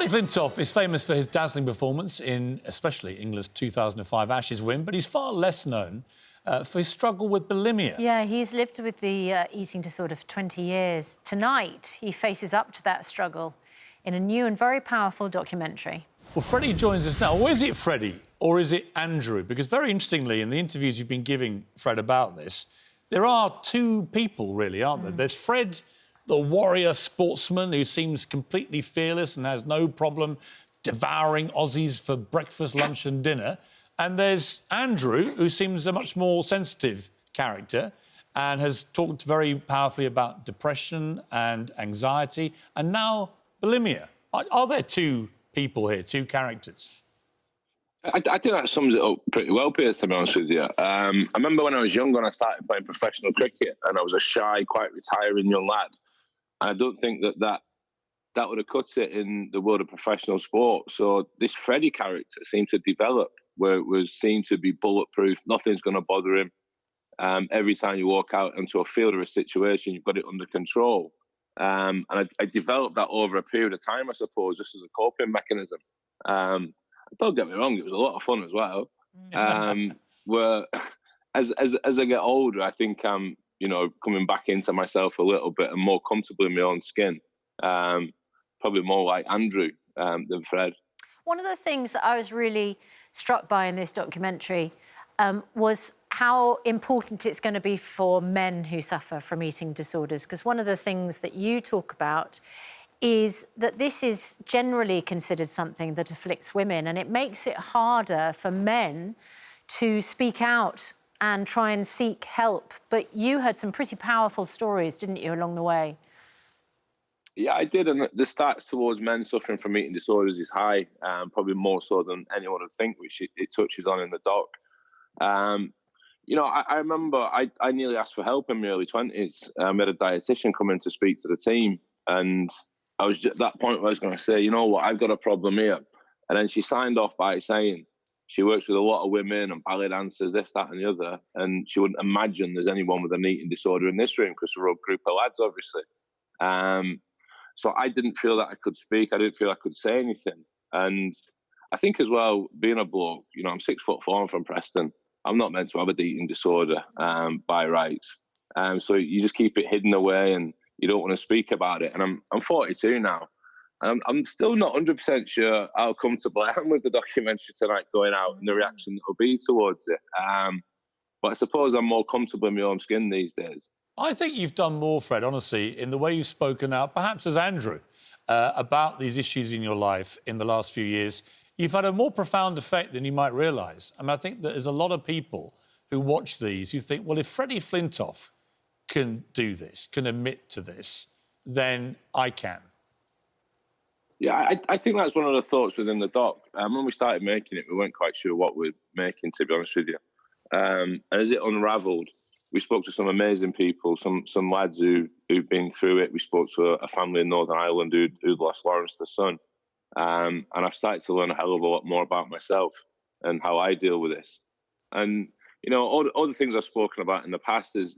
Freddie Flintoff is famous for his dazzling performance in, especially, England's 2005 Ashes win, but he's far less known for his struggle with bulimia. Yeah, he's lived with the eating disorder for 20 years. Tonight, he faces up to that struggle in a new and very powerful documentary. Well, Freddie joins us now. Or is it Freddie or is it Andrew? Because very interestingly, in the interviews you've been giving, Fred, about this, there are two people, really, aren't there? There's Fred, the warrior sportsman who seems completely fearless and has no problem devouring Aussies for breakfast, lunch and dinner. And there's Andrew, who seems a much more sensitive character and has talked very powerfully about depression and anxiety and now bulimia. Are there two people here, two characters? I think that sums it up pretty well, Piers, to be honest with you. I remember when I was young, when I started playing professional cricket, and I was a shy, quite retiring young lad. I don't think that would have cut it in the world of professional sport. So this Freddie character seemed to develop where it was seen to be bulletproof. Nothing's going to bother him. Every time you walk out into a field or a situation, you've got it under control. And I developed that over a period of time, I suppose, just as a coping mechanism. Don't get me wrong, it was a lot of fun as well. Where as I get older, I think I'm, coming back into myself a little bit and more comfortable in my own skin. Probably more like Andrew than Fred. One of the things that I was really struck by in this documentary was how important it's going to be for men who suffer from eating disorders. Because one of the things that you talk about is that this is generally considered something that afflicts women, and it makes it harder for men to speak out and try and seek help. But you had some pretty powerful stories, didn't you, along the way? Yeah, I did, and the stats towards men suffering from eating disorders is high, probably more so than anyone would think, which it touches on in the doc. I remember I nearly asked for help in my early 20s. I had a dietitian come in to speak to the team, and I was at that point where I was going to say, you know what, I've got a problem here. And then she signed off by saying she works with a lot of women and ballet dancers, this, that and the other, and she wouldn't imagine there's anyone with an eating disorder in this room because we're a group of lads, obviously. So I didn't feel that I could speak. I didn't feel I could say anything. And I think as well, being a bloke, I'm 6'4" from Preston. I'm not meant to have an eating disorder by rights. So you just keep it hidden away and you don't want to speak about it. And I'm 42 now. And I'm still not 100% sure how comfortable I am with the documentary tonight going out and the reaction that will be towards it. But I suppose I'm more comfortable in my own skin these days. I think you've done more, Fred, honestly, in the way you've spoken out, perhaps as Andrew, about these issues in your life in the last few years. You've had a more profound effect than you might realise. I mean, I think that there's a lot of people who watch these who think, well, if Freddie Flintoff can do this, can admit to this, then I can. Yeah, I think that's one of the thoughts within the doc. When we started making it, we weren't quite sure what we're making, to be honest with you. And as it unravelled, we spoke to some amazing people, some lads who've been through it. We spoke to a family in Northern Ireland who'd lost Lawrence, their son. And I've started to learn a hell of a lot more about myself and how I deal with this. And, all the things I've spoken about in the past is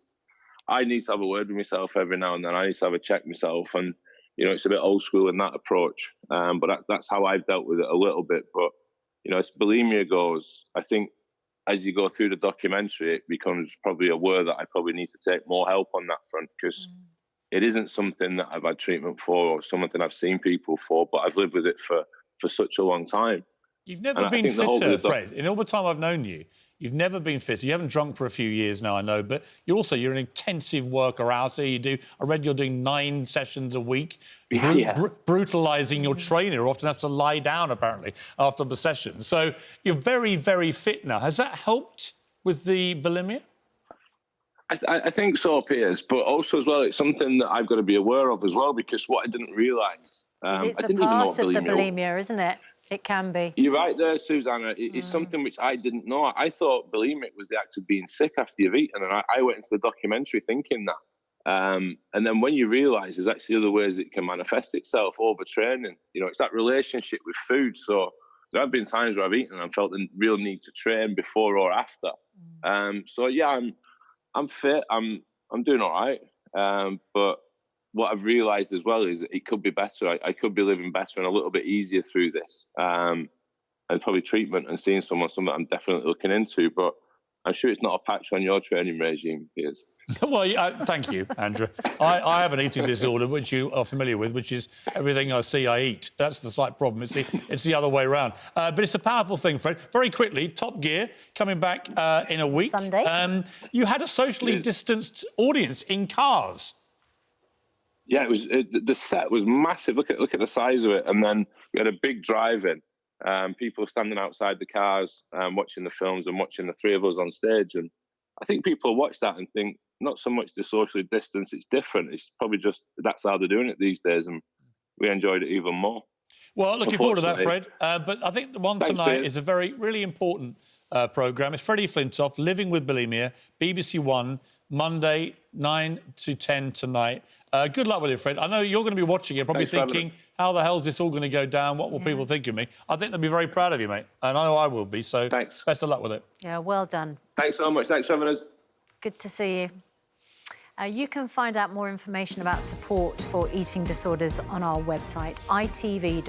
I need to have a word with myself every now and then. I need to have a check myself. And, it's a bit old school in that approach. But that's how I've dealt with it a little bit. But, as bulimia goes, I think as you go through the documentary, it becomes probably aware that I probably need to take more help on that front because it isn't something that I've had treatment for or something I've seen people for, but I've lived with it for such a long time. You've never been fitter, Fred. In all the time I've known you, you've never been fitter. You haven't drunk for a few years now, I know, but you're an intensive worker out there. I read you're doing 9 sessions a week, brutalising your trainer, who often has to lie down, apparently, after the session. So you're very, very fit now. Has that helped with the bulimia? I think so, Piers, but also as well, it's something that I've got to be aware of as well, because what I didn't realise... it's a part of the bulimia, isn't it? It can be. You're right there, Susanna. It's something which I didn't know. I thought bulimic was the act of being sick after you've eaten, and I went into the documentary thinking that. And then when you realise there's actually other ways it can manifest itself, overtraining, it's that relationship with food. So there have been times where I've eaten and I felt the real need to train before or after. So yeah, I'm fit. I'm doing all right. But what I've realised as well is it could be better. I could be living better and a little bit easier through this. And probably treatment and seeing someone, something I'm definitely looking into. But I'm sure it's not a patch on your training regime, Piers. Well, yeah, thank you, Andrew. I have an eating disorder, which you are familiar with, which is everything I see, I eat. That's the slight problem. It's the other way around. But it's a powerful thing, Fred. Very quickly, Top Gear, coming back in a week. Sunday. You had a socially distanced audience in cars. Yeah, it was. The set was massive. Look at the size of it. And then we had a big drive-in. People standing outside the cars, watching the films and watching the three of us on stage. And I think people watch that and think, not so much the socially distance, it's different. It's probably just that's how they're doing it these days, and we enjoyed it even more. Well, looking forward to that, Fred. But I think the one tonight Piers. is a really important programme. It's Freddie Flintoff, Living with Bulimia, BBC One, Monday, 9 to 10 tonight. Good luck with it, Fred. I know you're going to be watching it, probably thinking, how the hell's this all going to go down? What will people think of me? I think they'll be very proud of you, mate. And I know I will be, so thanks. Best of luck with it. Yeah, well done. Thanks so much. Thanks for having us. Good to see you. You can find out more information about support for eating disorders on our website, itv.com/GMB.